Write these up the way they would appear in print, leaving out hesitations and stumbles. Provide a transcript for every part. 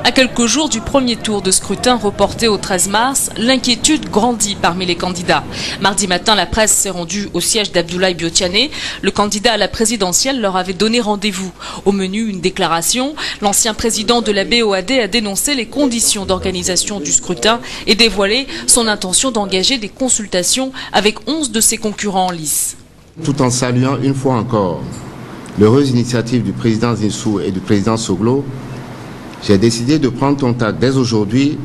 À quelques jours du premier tour de scrutin reporté au 13 mars, l'inquiétude grandit parmi les candidats. Mardi matin, la presse s'est rendue au siège d'Abdoulaye Biotiané. Le candidat à la présidentielle leur avait donné rendez-vous. Au menu, une déclaration. L'ancien président de la BOAD a dénoncé les conditions d'organisation du scrutin et dévoilé son intention d'engager des consultations avec 11 de ses concurrents en lice. Tout en saluant une fois encore l'heureuse initiative du président Zinsou et du président Soglo, j'ai décidé de prendre contact dès aujourd'hui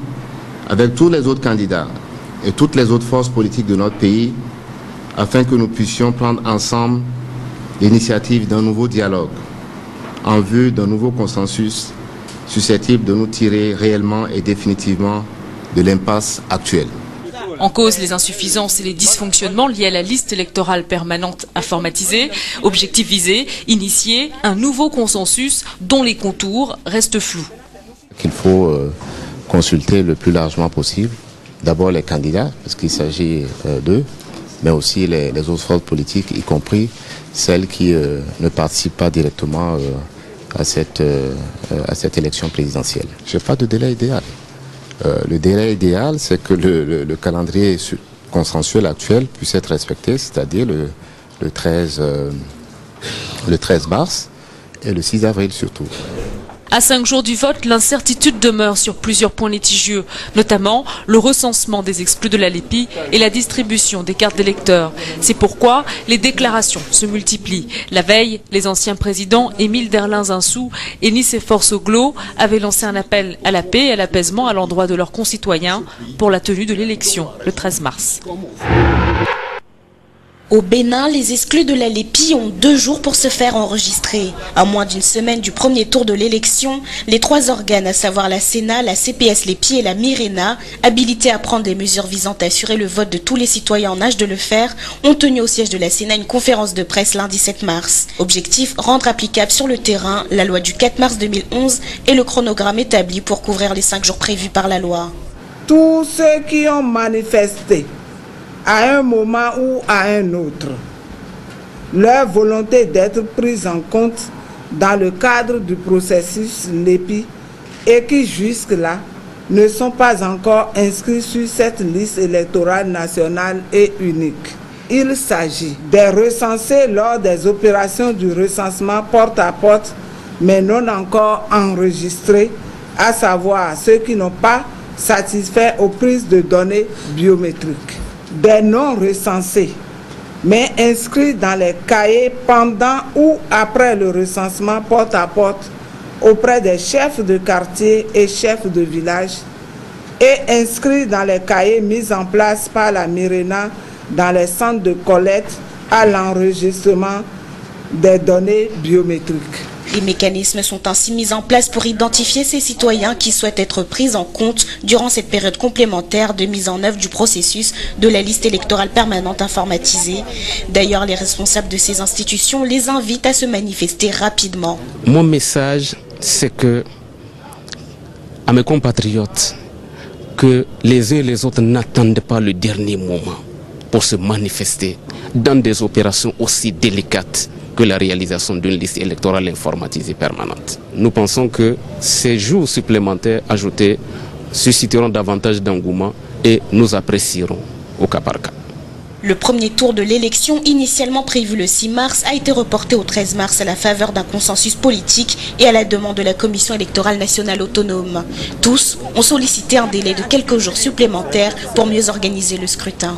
avec tous les autres candidats et toutes les autres forces politiques de notre pays afin que nous puissions prendre ensemble l'initiative d'un nouveau dialogue en vue d'un nouveau consensus susceptible de nous tirer réellement et définitivement de l'impasse actuelle. En cause, les insuffisances et les dysfonctionnements liés à la liste électorale permanente informatisée. Objectif visé, initier un nouveau consensus dont les contours restent flous. Il faut consulter le plus largement possible, d'abord les candidats, parce qu'il s'agit d'eux, mais aussi les autres forces politiques, y compris celles qui ne participent pas directement à cette élection présidentielle. Je n'ai pas de délai idéal. Le délai idéal, c'est que le calendrier consensuel actuel puisse être respecté, c'est-à-dire le 13 mars et le 6 avril surtout. À 5 jours du vote, l'incertitude demeure sur plusieurs points litigieux, notamment le recensement des exclus de la LEPI et la distribution des cartes d'électeurs. C'est pourquoi les déclarations se multiplient. La veille, les anciens présidents Émile Derlin-Zinsou et Nicéphore Soglo avaient lancé un appel à la paix et à l'apaisement à l'endroit de leurs concitoyens pour la tenue de l'élection le 13 mars. Au Bénin, les exclus de la LEPI ont 2 jours pour se faire enregistrer. À moins d'une semaine du premier tour de l'élection, les 3 organes, à savoir la Sénat, la CPS LEPI et la Mirena, habilités à prendre des mesures visant à assurer le vote de tous les citoyens en âge de le faire, ont tenu au siège de la Sénat une conférence de presse lundi 7 mars. Objectif, rendre applicable sur le terrain la loi du 4 mars 2011 et le chronogramme établi pour couvrir les 5 jours prévus par la loi. Tous ceux qui ont manifesté à un moment ou à un autre leur volonté d'être prise en compte dans le cadre du processus LEPI et qui jusque-là ne sont pas encore inscrits sur cette liste électorale nationale et unique. Il s'agit des recensés lors des opérations du recensement porte à porte mais non encore enregistrés, à savoir ceux qui n'ont pas satisfait aux prises de données biométriques. Des non recensés, mais inscrits dans les cahiers pendant ou après le recensement porte à porte auprès des chefs de quartier et chefs de village et inscrits dans les cahiers mis en place par la Mirena dans les centres de collecte à l'enregistrement des données biométriques. Les mécanismes sont ainsi mis en place pour identifier ces citoyens qui souhaitent être pris en compte durant cette période complémentaire de mise en œuvre du processus de la liste électorale permanente informatisée. D'ailleurs, les responsables de ces institutions les invitent à se manifester rapidement. Mon message, c'est que, à mes compatriotes, que les uns et les autres n'attendent pas le dernier moment pour se manifester dans des opérations aussi délicates que la réalisation d'une liste électorale informatisée permanente. Nous pensons que ces jours supplémentaires ajoutés susciteront davantage d'engouement et nous apprécierons au cas par cas. Le premier tour de l'élection, initialement prévu le 6 mars, a été reporté au 13 mars à la faveur d'un consensus politique et à la demande de la Commission électorale nationale autonome. Tous ont sollicité un délai de quelques jours supplémentaires pour mieux organiser le scrutin.